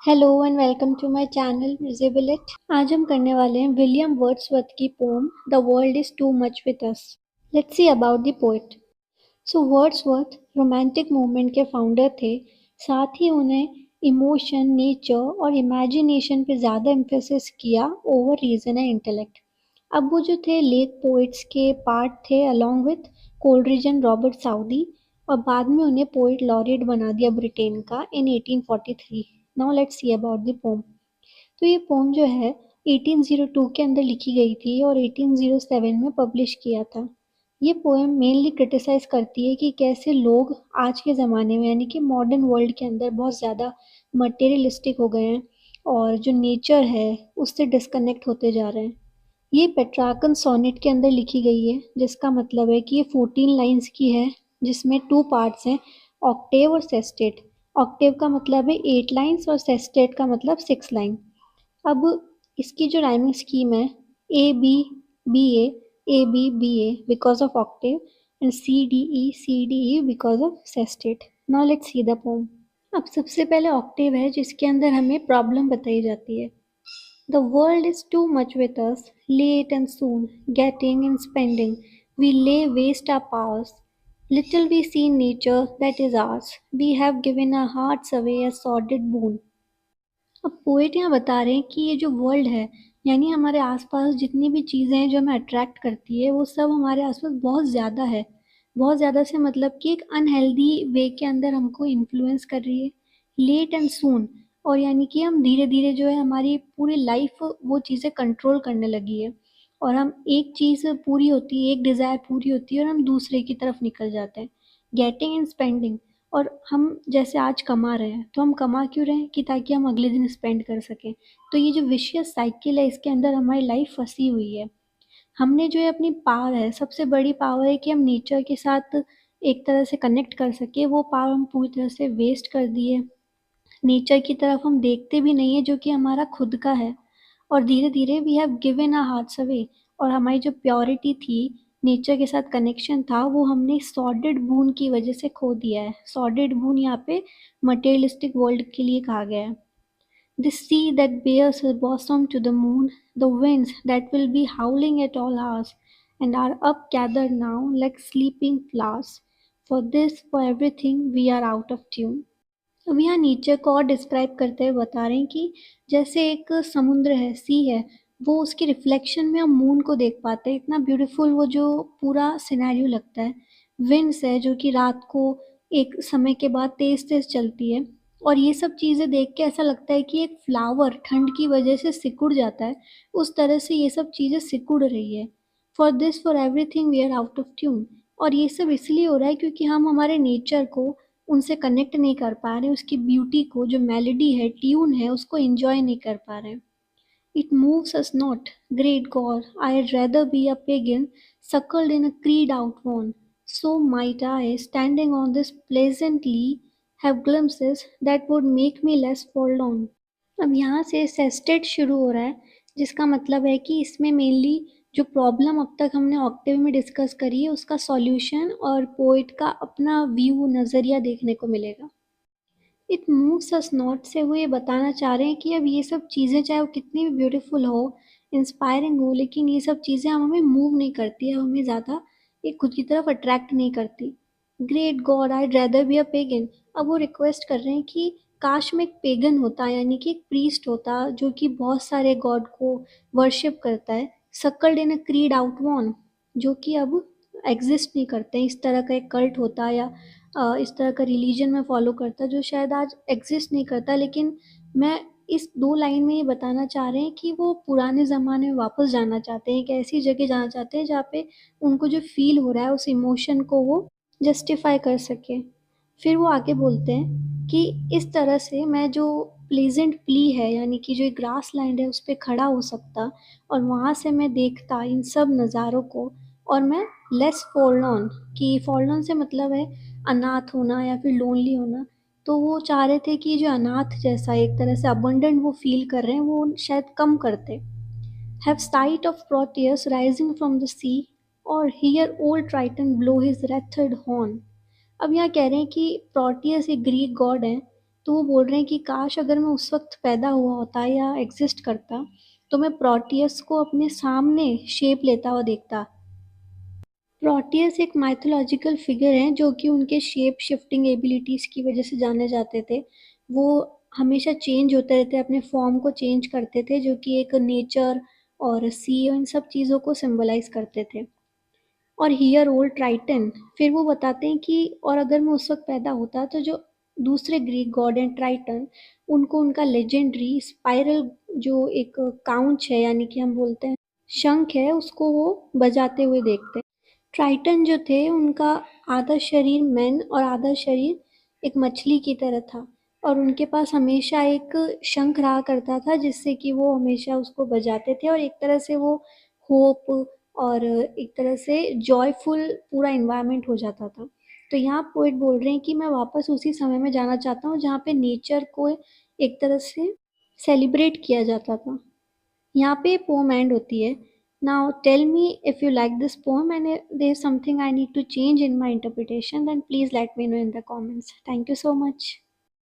Hello and welcome to my channel Musible It. आज हम करने वाले हैं विलियम वर्ड्सवर्थ की poem the world is too much with us. Let's see about the poet. So Wordsworth romantic movement के founder थे। साथ ही उन्हें इमोशन, नेचर और इमेजिनेशन पे ज़्यादा एम्फेसिस किया ओवर रीजन एंड इंटेलेक्ट। अब वो जो थे लेट पोइट्स के पार्ट थे along with Coleridge and Robert Southey, और बाद में उन्हें पोइट लॉरेट बना दिया ब्रिटेन का इन 1843। Now let's see about the pome. तो ये पोम जो है 1802 के अंदर लिखी गई थी और 1807 में पब्लिश किया था। ये पोएम मेनली क्रिटिसाइज करती है कि कैसे लोग आज के ज़माने में यानी कि मॉडर्न वर्ल्ड के अंदर बहुत ज़्यादा मटेरियलिस्टिक हो गए हैं और जो नेचर है उससे डिस्कनेक्ट होते जा रहे हैं। ये पेट्रार्कन सोनेट के अंदर लिखी गई है, जिसका मतलब है कि ये 14 लाइन्स की है, जिसमें टू पार्ट्स हैं, ऑक्टेव और सेस्टेट। ऑक्टेव का मतलब है 8 लाइन्स और सेस्टेट का मतलब 6 लाइन। अब इसकी जो राइमिंग स्कीम है, A B B A B B A because of octave and C D E because of sestet. Now let's see the poem. अब सबसे पहले ऑक्टेव है, जिसके अंदर हमें प्रॉब्लम बताई जाती है। The world is too much with us, late and soon, getting and spending. We lay waste our powers. Little we see nature that is ours. We have given our hearts away a sordid boon. अब poet यहाँ बता रहे हैं कि ये जो world है, यानी हमारे आसपास जितनी भी चीज़ें हैं जो हमें अट्रैक्ट करती है, वो सब हमारे आसपास बहुत ज़्यादा है। बहुत ज़्यादा से मतलब कि एक अनहेल्दी वे के अंदर हमको इन्फ्लुएंस कर रही है। लेट एंड सून, और यानी कि हम धीरे धीरे जो है हमारी पूरी लाइफ वो चीज़ें कंट्रोल करने लगी है। और हम एक चीज़ पूरी होती है, एक डिज़ायर पूरी होती है और हम दूसरे की तरफ निकल जाते हैं। गेटिंग एंड स्पेंडिंग, और हम जैसे आज कमा रहे हैं तो हम कमा क्यों रहे हैं कि ताकि हम अगले दिन स्पेंड कर सकें। तो ये जो विशियस साइकिल है, इसके अंदर हमारी लाइफ फंसी हुई है। हमने जो है अपनी पावर है, सबसे बड़ी पावर है कि हम नेचर के साथ एक तरह से कनेक्ट कर सके, वो पावर हम पूरी तरह से वेस्ट कर दिए। नेचर की तरफ हम देखते भी नहीं है जो कि हमारा खुद का है। और धीरे धीरे we have given our hearts away, और हमारी जो प्योरिटी थी, नेचर के साथ कनेक्शन था, वो हमने सॉर्डेड बून की वजह से खो दिया है। सॉर्डेड बून यहाँ पे मटेरियलिस्टिक वर्ल्ड के लिए कहा गया है। The sea that bears her bosom to the moon, the winds that will be howling at all hours, and are up gathered now like sleeping flowers. For this, for everything, we are out of tune. अब यहाँ nature को और describe करते हुए बता रहे हैं कि जैसे एक समुद्र है, सी है, वो उसके रिफ्लेक्शन में हम मून को देख पाते हैं। इतना ब्यूटीफुल वो जो पूरा सिनेरियो लगता है। विंड्स है जो कि रात को एक समय के बाद तेज तेज चलती है, और ये सब चीज़ें देख के ऐसा लगता है कि एक फ्लावर ठंड की वजह से सिकुड़ जाता है, उस तरह से ये सब चीज़ें सिकुड़ रही है। For this for everything we are out of tune. और ये सब इसलिए हो रहा है क्योंकि हम हमारे नेचर को उनसे कनेक्ट नहीं कर पा रहे, उसकी ब्यूटी को, जो मेलोडी है, ट्यून है, उसको एंजॉय नहीं कर पा रहे। It moves us not, great God, I rather be a pagan suckled in a creed outworn. So might I, standing on this pleasantly, have glimpses that would make me less forlorn. अब यहाँ से sestet शुरू हो रहा है, जिसका मतलब है कि इसमें मेनली जो प्रॉब्लम अब तक हमने ऑक्टेव में डिस्कस करी है, उसका सॉल्यूशन और पोइट का अपना व्यू, नज़रिया देखने को मिलेगा। इट मूव्स अस नॉट से वो ये बताना चाह रहे हैं कि अब ये सब चीज़ें चाहे वो कितनी भी ब्यूटीफुल हो, इंस्पायरिंग हो, लेकिन ये सब चीज़ें हम हमें मूव नहीं करती है, हमें ज़्यादा एक खुद की तरफ अट्रैक्ट नहीं करती। Great God, I rather be a pagan. अब वो रिक्वेस्ट कर रहे हैं कि काश मैं एक पेगन होता, यानी कि एक प्रीस्ट होता जो कि बहुत सारे गॉड को वर्शिप करता है। सक्कल्ड इन अ क्रीड आउटवॉन, जो कि अब एग्जिस्ट नहीं करते हैं। इस तरह का एक कल्ट होता, या इस तरह का रिलीजन में फॉलो करता जो शायद आज एग्जिस्ट नहीं करता। लेकिन मैं इस 2 लाइन में ये बताना चाह रहे हैं कि वो पुराने ज़माने में वापस जाना चाहते हैं, एक ऐसी जगह जाना चाहते हैं जहाँ पे उनको जो फ़ील हो रहा है उस इमोशन को वो जस्टिफ़ाई कर सकें। फिर वो आगे बोलते हैं कि इस तरह से मैं जो प्लेज़ेंट प्ली है, यानी कि जो एक ग्रास लैंड है, उस पे खड़ा हो सकता, और वहाँ से मैं देखता इन सब नज़ारों को, और मैं लेस फॉरलॉर्न, कि फॉरलॉर्न से मतलब है अनाथ होना या फिर लोनली होना। तो वो चाह रहे थे कि जो अनाथ जैसा एक तरह से अबंडेंट वो फ़ील कर रहे हैं, वो शायद कम करते। Have sight of Proteus rising from the sea, or hear old Triton blow his wreathed horn. अब यहाँ कह रहे हैं कि प्रोटियस एक ग्रीक गॉड है, तो वो बोल रहे हैं कि काश अगर मैं उस वक्त पैदा हुआ होता या एग्जिस्ट करता तो मैं प्रोटियस को अपने सामने शेप लेता हुआ देखता। प्रोटियस एक माइथोलॉजिकल फिगर हैं जो कि उनके शेप शिफ्टिंग एबिलिटीज की वजह से जाने जाते थे। वो हमेशा चेंज होते रहते, अपने फॉर्म को चेंज करते थे, जो कि एक नेचर और सी इन सब चीज़ों को सिंबलाइज करते थे। और हियर ओल्ड ट्राइटन, फिर वो बताते हैं कि और अगर मैं उस वक्त पैदा होता तो जो दूसरे ग्रीक गॉड हैं ट्राइटन, उनको उनका लेजेंडरी स्पाइरल जो एक काउंच है यानी कि हम बोलते हैं शंख है, उसको वो बजाते हुए देखते हैं। ट्राइटन जो थे उनका आधा शरीर मैन और आधा शरीर एक मछली की तरह था, और उनके पास हमेशा एक शंख रहा करता था जिससे कि वो हमेशा उसको बजाते थे, और एक तरह से वो होप और एक तरह से जॉयफुल पूरा इन्वायरमेंट हो जाता था। तो यहाँ पोइट बोल रहे हैं कि मैं वापस उसी समय में जाना चाहता हूँ जहाँ पे नेचर को एक तरह से सेलिब्रेट किया जाता था। यहाँ पे पोम एंड होती है। Now tell me if you like this poem and there is something I need to change in my interpretation, then please let me know in the comments. Thank you so much.